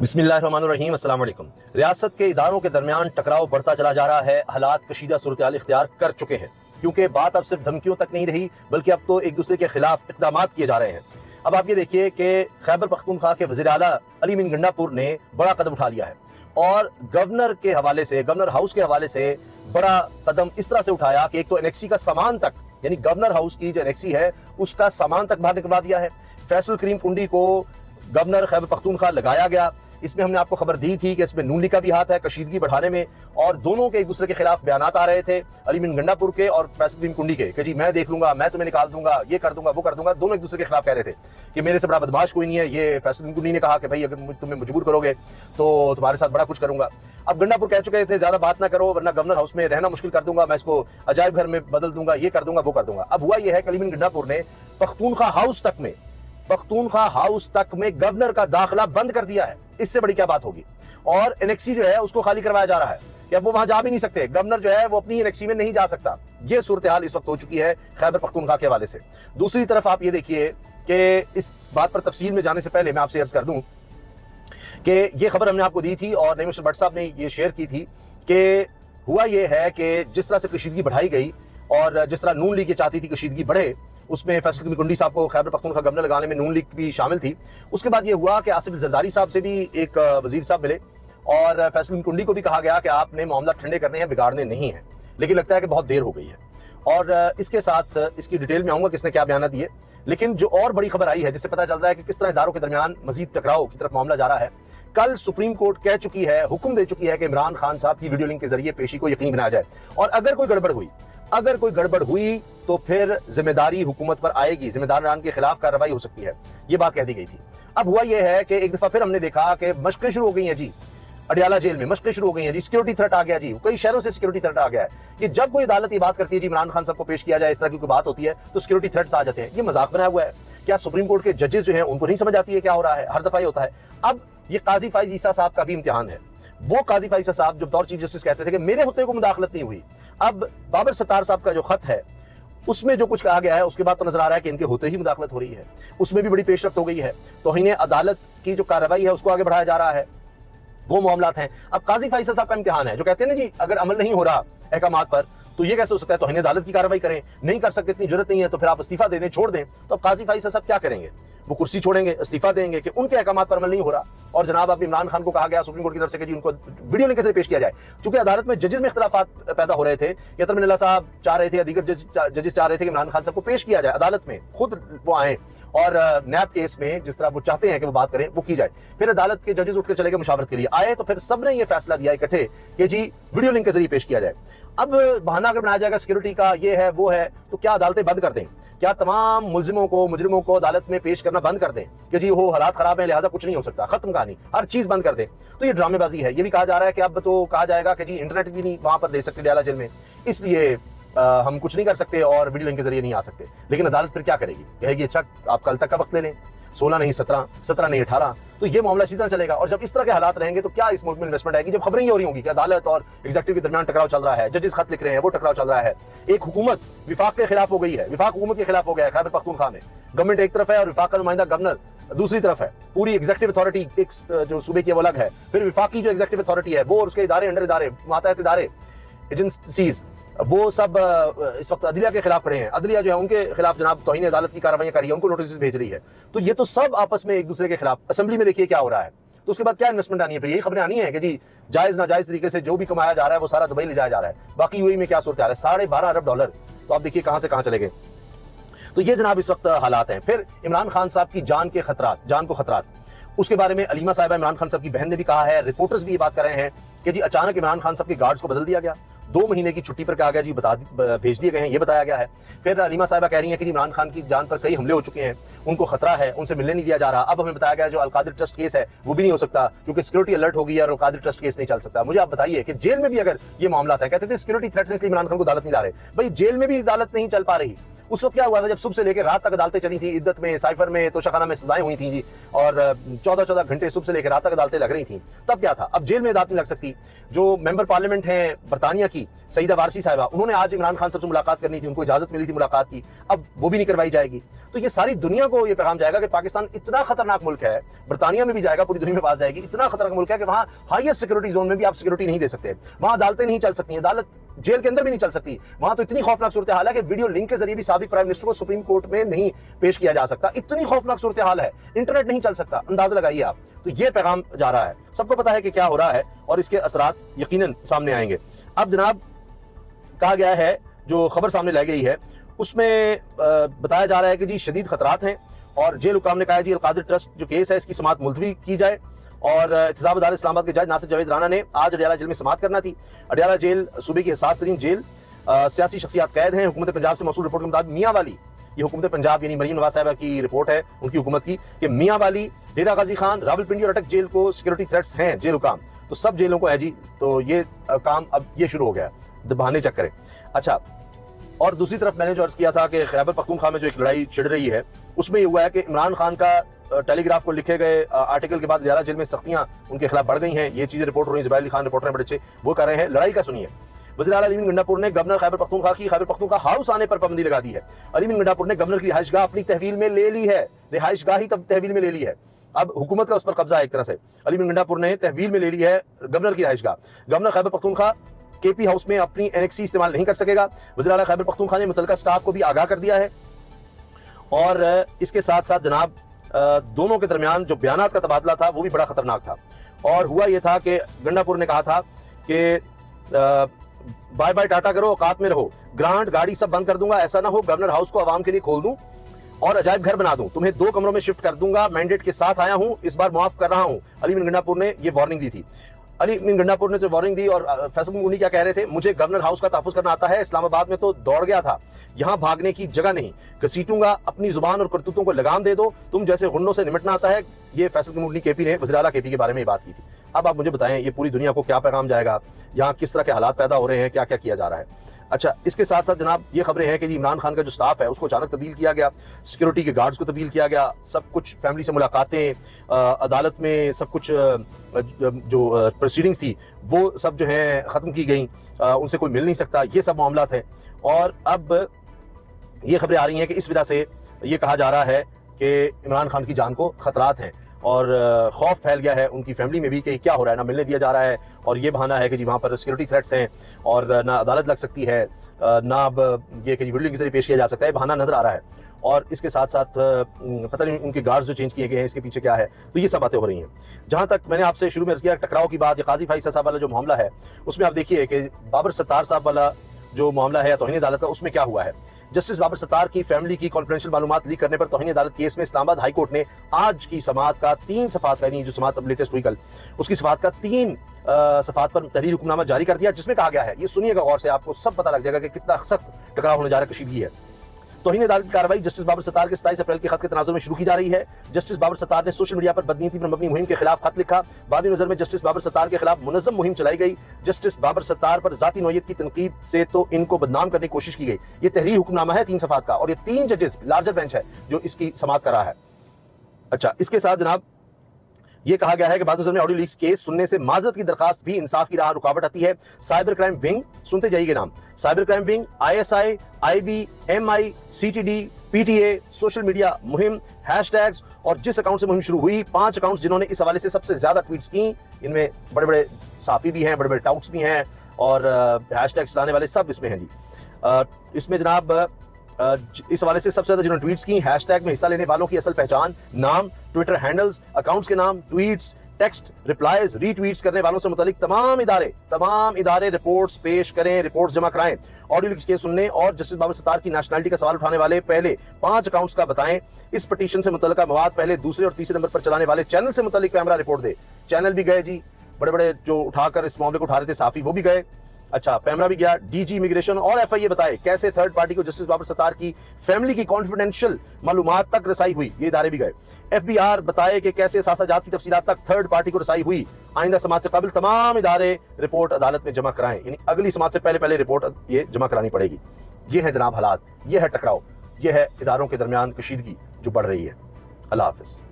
बिस्मिल्लाहिर्रहमानिर्रहीम, अस्सलाम वालेकुम। रियासत के इदारों के दरमियान टकराव बढ़ता चला जा रहा है। हालात कशीदा सूरत-ए-हाल इख्तियार कर चुके हैं, क्योंकि बात अब सिर्फ धमकियों तक नहीं रही, बल्कि अब तो एक दूसरे के खिलाफ इक़दाम किए जा रहे हैं। अब आप ये देखिए कि खैबर पख्तूनख्वा के वज़ीर आला अली मीन गंडापुर ने बड़ा कदम उठा लिया है और गवर्नर के हवाले से, गवर्नर हाउस के हवाले से बड़ा कदम इस तरह से उठाया कि एक तो एनेक्सी का सामान तक, यानी गवर्नर हाउस की जो एनेक्सी है उसका सामान तक बाहर निकलवा दिया है। फैसल करीम कुंडी को गवर्नर खैबर पख्तूनख्वा लगाया गया। इसमें हमने आपको खबर दी थी कि इसमें नून लीग का भी हाथ है कशीदगी बढ़ाने में, और दोनों के एक दूसरे के खिलाफ बयानात आ रहे थे, अली मीन गंडापुर के और फैसल करीम कुंडी के, कि जी मैं देख लूंगा, मैं तुम्हें निकाल दूंगा, ये कर दूंगा, वो कर दूंगा। दोनों एक दूसरे के खिलाफ कह रहे थे कि मेरे से बड़ा बदमाश कोई नहीं है। ये फैसल करीम कुंडी ने कहा कि भाई अगर तुम्हें मजबूर करोगे तो तुम्हारे साथ बड़ा कुछ करूंगा। अब गंडापुर कह चुके थे ज्यादा बात ना करो वरना गवर्नर हाउस में रहना मुश्किल कर दूंगा, मैं इसको अजायब घर में बदल दूंगा, ये कर दूंगा, वो कर दूंगा। अब हुआ यह है कि अली मीन गंडापुर ने पख्तूनख्वा हाउस तक में गवर्नर का दाखिला बंद कर दिया है। इससे बड़ी क्या बात होगी। और एनेक्सी जो है उसको खाली करवाया जा रहा है कि अब वो वहां जा भी नहीं सकते, गवर्नर जो है वो अपनी एनेक्सी में नहीं जा सकता। ये सूरत हाल इस वक्त हो चुकी है खैबर पख्तूनख्वा के हवाले से। दूसरी तरफ आप ये देखिए कि इस बात पर तफसील में जाने से पहले मैं आपसे अर्ज कर दूं कि ये खबर हमने आपको दी थी और नईम मिस्टर भट्ट साहब ने ये शेयर की थी कि हुआ ये है कि जिस तरह से कशीदगी बढ़ाई गई और जिस तरह नून लीग ये चाहती थी कशीदगी बढ़े, उसमें फैसल करीम कुंडी साहब को खैबर पख्तूनख्वा गवर्नर लगाने में नून लीग भी शामिल थी। उसके बाद ये हुआ कि आसिफ जरदारी साहब से भी एक वजीर साहब मिले और फैसल करीम कुंडी को भी कहा गया कि आपने मामला ठंडे करने हैं, बिगाड़ने नहीं है। लेकिन लगता है कि बहुत देर हो गई है और इसके साथ इसकी डिटेल में आऊंगा किसने क्या बयान दिए। लेकिन जो और बड़ी खबर आई है जिससे पता चल रहा है कि किस तरह इदारों के दरमियान मजीद टकराव की तरफ मामला जा रहा है। कल सुप्रीम कोर्ट कह चुकी है, हुक्म दे चुकी है कि इमरान खान साहब की वीडियो लिंक के जरिए पेशी को यकीनी बनाया जाए, और अगर कोई गड़बड़ हुई तो फिर जिम्मेदारी हुकूमत पर आएगी, जिम्मेदारान के खिलाफ कार्रवाई हो सकती है। ये बात कह दी गई थी। अब हुआ यह है कि एक दफा फिर हमने देखा कि मशक़ें शुरू हो गई हैं जी, अडियाला जेल में मशक़ें शुरू हो गई हैं जी, सिक्योरिटी थ्रेट आ गया जी, कई शहरों से सिक्योरिटी थ्रेट आ गया है कि जब कोई अदालत ये बात करती है जी इमरान खान साहब को पेश किया जाए, इस तरह की कोई बात होती है तो सिक्योरिटी थ्रेट्स आ जाते हैं। ये मजाक बनाया हुआ है। क्या सुप्रीम कोर्ट के जजेस जो हैं उनको नहीं समझ आती है क्या हो रहा है? हर दफा ये होता है। अब ये काजी फाइज ईसा साहब का भी इम्तिहान है। वो काजी फाइज ईसा साहब जो बतौर चीफ जस्टिस कहते थे कि मेरे होते को मुदाखलत नहीं हुई। अब बाबर सत्तार साहब का जो खत है उसमें जो कुछ कहा गया है उसके बाद तो नजर आ रहा है कि इनके होते ही मुदाखलत हो रही है। उसमें भी बड़ी पेशरफ्त हो गई है। तौहीन अदालत की जो कार्रवाई है उसको आगे बढ़ाया जा रहा है। वो मामलात हैं। अब काजी फाइज साहब का इम्तिहान है जो कहते हैं ना जी अगर अमल नहीं हो रहा अहकामात पर तो ये कैसे हो सकता है, तौहीन अदालत की कार्रवाई करें, नहीं कर सकते, इतनी जरूरत नहीं है तो फिर आप इस्तीफा दे दें, छोड़ दें। तो अब काजी फाइज साहब क्या करेंगे? वो कुर्सी छोड़ेंगे, इस्तीफा देंगे कि उनके अहकामात पर अमल नहीं हो रहा। और जनाब अब इमरान खान को कहा गया सुप्रीम कोर्ट की तरफ से कि जी उनको वीडियो लिंक से पेश किया जाए, क्योंकि अदालत में जजेस में इख्तिलाफात पैदा हो रहे थे। यतरमिन साहब चाह रहे थे या दीगर जजेस चाह रहे थे कि इमरान खान साहब को पेश किया जाए अदालत में, खुद वो आए और नैब केस में जिस तरह वो चाहते हैं कि वो बात करें वो की जाए। फिर अदालत के जजेस उठकर चले गए मुशावरत के लिए, आए तो फिर सबने ये फैसला दिया इकट्ठे कि जी वीडियो लिंक के जरिए पेश किया जाए। अब बहाना अगर बनाया जाएगा सिक्योरिटी का, ये है वो है, तो क्या अदालतें बंद कर दें? क्या तमाम मुलजिमों को, मुजरिमों को अदालत में पेश करना बंद कर दें कि जी वो हालात खराब है लिहाजा कुछ नहीं हो सकता, खत्म कहानी, हर चीज बंद कर दें? तो ये ड्रामेबाजी है। ये भी कहा जा रहा है कि अब तो कहा जाएगा कि जी इंटरनेट भी नहीं वहां पर दे सकते अडियाला जेल में, इसलिए हम कुछ नहीं कर सकते और वीडियो लिंक के जरिए नहीं आ सकते। लेकिन अदालत फिर क्या करेगी? कहेगी अच्छा आप कल तक का वक्त ले लें, 16 नहीं 17, 17 नहीं 18। तो ये मामला इसी तरह चलेगा। और जब इस तरह के हालात रहेंगे तो क्या इस मुल्क में इन्वेस्टमेंट आएगी? जब खबरें ये हो रही होंगी कि अदालत और एग्जीक्यूटिव के दरमियान टकराव चल रहा है, जजेस खत लिख रहे हैं, वो टकराव चल रहा है, एक हुकूमत विफाक के खिलाफ हो गई है, विफाक हुकूमत के खिलाफ हो गया है खैबर पख्तूनख्वा में। गवर्नमेंट एक तरफ है और विफाक का नुमाइंदा गवर्नर दूसरी तरफ है। पूरी एग्जीक्यूटिव अथॉरिटी एक जो सूबे की वो अलग है, फिर विफाकी जो एग्जीक्यूटिव अथॉरिटी है वो और उसके इदारे, अंडर इदारे, मातहत इदारे, एजेंसीज, वो सब इस वक्त अदलिया के खिलाफ खड़े हैं। अदलिया जो है उनके खिलाफ जनाब तौहीन अदालत की कार्रवाई कर रही है, उनको नोटिस भेज रही है। तो ये तो सब आपस में एक दूसरे के खिलाफ। असेंबली में देखिए क्या हो रहा है। तो उसके बाद क्या इन्वेस्टमेंट आनी है? फिर यही खबरें आनी है कि जी जायज नाजायज तरीके से जो भी कमाया जा रहा है वो सारा दुबई ले जाया जा रहा है। बाकी यूएई में क्या सूरत हाल है? $12.5 अरब डॉलर। तो आप देखिए कहां से कहां चले गए। तो ये जनाब इस वक्त हालात हैं। फिर इमरान खान साहब की जान को खतरात, उसके बारे में अलीमा साहिबा इमरान खान साहब की बहन ने भी कहा है, रिपोर्टर्स भी ये बात कर रहे हैं कि जी अचानक इमरान खान साहब के गार्ड्स को बदल दिया गया, 2 महीने की छुट्टी पर कहा गया जी भेज दिए गए हैं, ये बताया गया है। फिर अलीमा साहिबा कह रही हैं कि जी इमरान खान की जान पर कई हमले हो चुके हैं, उनको खतरा है, उनसे मिलने नहीं दिया जा रहा। अब हमें बताया गया जो अलकादिर ट्रस्ट केस है वो भी नहीं हो सकता क्योंकि सिक्योरिटी अलर्ट हो गई है और अलकादिर ट्रस्ट केस नहीं चल सकता। मुझे आप बताइए कि जेल में भी अगर ये मामला है, कहते थे सिक्योरिटी थ्रेट से इसलिए इमरान खान को अदालत नहीं ला रहे। भाई जेल में भी अदालत नहीं चल पा रही उस वक्त क्या हुआ था जब सुबह से लेकर रात तक अदालतें चली थी, इद्दत में, साइफर में, तोशाखाना में सजाएं हुई थी जी, और 14-14 घंटे सुबह से लेकर रात तक अदालतें लग रही थी। तब क्या था, अब जेल में अदालत नहीं लग सकती। जो मेंबर पार्लियामेंट हैं बरतानिया की सईदा वारसी साहिबा, उन्होंने आज इमरान खान साहब से मुलाकात करनी थी, उनको इजाजत मिली थी मुलाकात की, अब वो भी नहीं करवाई जाएगी। तो ये सारी दुनिया को ये पैगाम जाएगा कि पाकिस्तान इतना खतरनाक मुल्क है, बरतानिया में भी जाएगा, पूरी दुनिया में बात जाएगी, इतना खतरनाक मुल्क है कि वहां हाईएस्ट सिक्योरिटी जोन में भी आप सिक्योरिटी नहीं दे सकते, वहां अदालतें नहीं चल सकती, अदालत जेल के अंदर भी नहीं चल सकती। वहां तो इतनी खौफनाक सूरत हाल है कि वीडियो लिंक के जरिए भी साबिक प्राइम मिनिस्टर को सुप्रीम कोर्ट में नहीं पेश किया जा सकता, इतनी खौफनाक सूरत हाल है, इंटरनेट नहीं चल सकता। अंदाजा लगाइए आप। तो ये पैगाम जा रहा है, सबको पता है कि क्या हो रहा है और इसके असरात यकीनन सामने आएंगे। अब जनाब कहा गया है, जो खबर सामने लाई गई है उसमें बताया जा रहा है कि जी शदीद खतरात हैं, और जेल हुकाम ने कहा है जी अलकादिर ट्रस्ट जो केस है इसकी समाअत मुलतवी की जाए। और एहतसाब अदालत इस्लामाबाद के जज नासिर जावेद राना ने आज अडियाला जेल में समाअत करना थी। अडियाला जेल सूबे की हसास तरीन जेल, सियासी शख्सियात कैद हैं। हुकूमत पंजाब से मौसूल रिपोर्ट के मुताबिक मियाँ वाली, ये हुकूमत पंजाब यानी मरीम नवाज साहिबा की रिपोर्ट है उनकी हुकूमत की, कि मियाँ वाली, डेरा गाजी खान, रावलपिंडी और अटक जेल को सिक्योरिटी थ्रेट्स हैं जेल हुकाम। तो सब जेलों को है जी, तो ये काम अब ये शुरू हो गया है, दबाने चक्कर है। अच्छा, और दूसरी तरफ मैंने जो अर्ज किया था कि खैबर पख्तूनख्वा में जो एक लड़ाई छिड़ रही है उसमें ये हुआ है कि इमरान खान का टेलीग्राफ को लिखे गए आर्टिकल के बाद अडियाला जेल में सख्तियां उनके खिलाफ बढ़ गई हैं। ये चीजें रिपोर्ट हो रही है, ज़ुबैर अली खान रिपोर्टर हैं बड़े अच्छे, वो कर रहे हैं। लड़ाई का सुनिए। वज़ीर आला अली मीन गंडापुर ने गवर्नर खैबर पख्तूनख्वा की खैबर पख्तूनख्वा हाउस आने पर पाबंदी लगा दी है। अली मीन गंडापुर ने गवर्नर की रिहाइशगाह अपनी तहवील में ले ली है, रिहाइशगाह ही तब तहवील में ले ली है, अब हुकूमत का उस पर कब्जा है एक तरह से। अली मीन गंडापुर ने तहवील में ले ली है गवर्नर की रिहाइशगाह। Governor Khyber Pakhtunkhwa KP house में अपनी एनेक्सी इस्तेमाल नहीं कर सकेगा। वज़ीर आला खैबर पख्तूनख्वा ने मुतल्लिका स्टाफ को भी आगाह कर दिया है। और इसके साथ साथ जनाब दोनों के दरमियान जो बयानात का तबादला था वो भी बड़ा खतरनाक था। और हुआ ये था कि गंडापुर ने कहा था कि बाय बाय टाटा करो, औकात में रहो, ग्रांट गाड़ी सब बंद कर दूंगा, ऐसा ना हो गवर्नर हाउस को आवाम के लिए खोल दूं और अजायब घर बना दूं, तुम्हें 2 कमरों में शिफ्ट कर दूंगा, मैंडेट के साथ आया हूं, इस बार मुआफ कर रहा हूं। अली मीन गंडापुर ने ये वार्निंग दी थी। अली मीन गंडापुर ने जो वार्निंग दी, और फैसल मुनी क्या कह रहे थे, मुझे गवर्नर हाउस का तहफ़्फ़ुज़ करना आता है, इस्लामाबाद में तो दौड़ गया था, यहाँ भागने की जगह नहीं, घसीटूंगा, अपनी जुबान और करतूतों को लगाम दे दो, तुम जैसे गुंडों से निमटना आता है। ये फैसल मुनी केपी ने वज़ीर आला केपी के बारे में बात की थी। अब आप मुझे बताएं ये पूरी दुनिया को क्या पैगाम जाएगा, यहाँ किस तरह के हालात पैदा हो रहे हैं, क्या क्या किया जा रहा है। अच्छा, इसके साथ साथ जनाब ये खबरें हैं कि जी इमरान खान का जो स्टाफ है उसको अचानक तब्दील किया गया, सिक्योरिटी के गार्ड्स को तब्दील किया गया, सब कुछ फैमिली से मुलाकातें, अदालत में सब कुछ जो प्रोसीडिंग्स थी वो सब जो है ख़त्म की गई, उनसे कोई मिल नहीं सकता, ये सब मामला थे। और अब ये खबरें आ रही हैं कि इस वजह से ये कहा जा रहा है कि इमरान खान की जान को खतरात हैं और खौफ फैल गया है उनकी फैमिली में भी कि क्या हो रहा है, ना मिलने दिया जा रहा है, और ये बहाना है कि जी वहाँ पर सिक्योरिटी थ्रेट्स हैं और ना अदालत लग सकती है, ना अब ये कि वीडियो के जरिए पेश किया जा सकता है, बहाना नजर आ रहा है। और इसके साथ साथ पता नहीं उनके गार्ड्स जो चेंज किए गए हैं इसके पीछे क्या है, तो ये सब बातें हो रही हैं। जहाँ तक मैंने आपसे शुरू में अर्ज़ किया टकराव की बात, काजी फाइसा साहब वाला जो मामला है उसमें आप देखिए कि बाबर सत्तार साहब वाला जो मामला है तौहीन अदालत का, उसमें क्या हुआ है। जस्टिस बाबर सत्तार की फैमिली की कॉन्फिडेंशियल मालूमात लीक करने पर तौहीन अदालत केस में इस्लामाबाद हाई कोर्ट ने आज की समाअत का 3 सफ़ात, यानी जो समाअत अब लेटेस्ट हुई कल, उसकी सफ़ात का 3 सफ़ात पर तहरीर हुक्मनामा जारी कर दिया, जिसमें कहा गया है, ये सुनिएगा गौर से, आपको सब पता लग जाएगा कि कितना सख्त टकराव होने जा रहा है, कशीदगी है। तौहीन अदालत की कार्रवाई जस्टिस बाबर सत्तार के 27 अप्रैल के खत के तनाजुर में शुरू की जा रही है। जस्टिस बाबर सत्तार ने सोशल मीडिया पर बदनीयती पर मबनी मुहिम के खिलाफ खत लिखा। बाद नज़र में जस्टिस बाबर सत्तार के खिलाफ मुनज़्ज़म मुहिम चलाई गई। जस्टिस बाबर सत्तार पर ज़ाती नौयत की तनकीद से तो इनको बदनाम करने की कोशिश की गई। ये तहरीर हुक्मनामा है 3 सफ़ात का, और ये 3 जजेस लार्जर बेंच है जो इसकी समाअत कर रहा है। अच्छा, इसके साथ जनाब ये कहा गया है कि बाद में ऑडियो लीक्स केस सुनने से माजरत की दरखास्त भी इंसाफ की राह रुकावट आती है। साइबर क्राइम विंग, सुनते जाइए नाम, cyber crime wing, ISI, IB, MI, CTD, PTA, social media मुहिम, हैशटैग्स, और जिस अकाउंट से मुहिम शुरू हुई 5 अकाउंट्स जिन्होंने इस हवाले से सबसे ज्यादा ट्वीट्स की, इनमें बड़े बड़े साफी भी हैं, बड़े बड़े टाउट्स भी हैं, और हैशटैग्स चलाने वाले सब इसमें हैं जी। इसमें जनाब इस हवाले से सबसे ज्यादा जिन्होंने ट्वीट्स की, हैशटैग में हिस्सा लेने वालों की असल पहचान, नाम, ट्विटर हैंडल्स, अकाउंट्स के नाम, ट्वीट्स, टेक्स्ट, रिप्लाईज, रीट्वीट्स करने वालों से मुतालिक तमाम इदारे रिपोर्ट्स पेश करें, रिपोर्ट्स जमा कराएं। ऑडियो लीक्स केस सुनने और जस्टिस बाबर सत्तार की नेशनलिटी का सवाल उठाने वाले पहले 5 अकाउंट्स का बताएं। इस पिटीशन से मुतल्लिका मवाद पहले, दूसरे और तीसरे नंबर पर चलाने वाले चैनल से मुतल्लिक कैमरा रिपोर्ट दे। चैनल भी गए जी, बड़े बड़े जो उठाकर इस मामले को उठा रहे थे साफी, वो भी गए। अच्छा, पैमरा भी गया। DG इमिग्रेशन और FIA बताए कैसे थर्ड पार्टी को जस्टिस बाबर सत्तार की फैमिली की कॉन्फिडेंशियल मालूमात तक रसाई हुई, ये इदारे भी गए। FBR बताए कि कैसे सासाजात की तफसीलात तक थर्ड पार्टी को रसाई हुई। आइंदा समाअत से काबिल तमाम इदारे रिपोर्ट अदालत में जमा कराएं, यानी अगली समाअत से पहले रिपोर्ट ये जमा करानी पड़ेगी। ये है जनाब हालात, ये है टकराव। यह है इदारों के दरमियान कशीदगी जो बढ़ रही है। अल्लाह हाफिज़।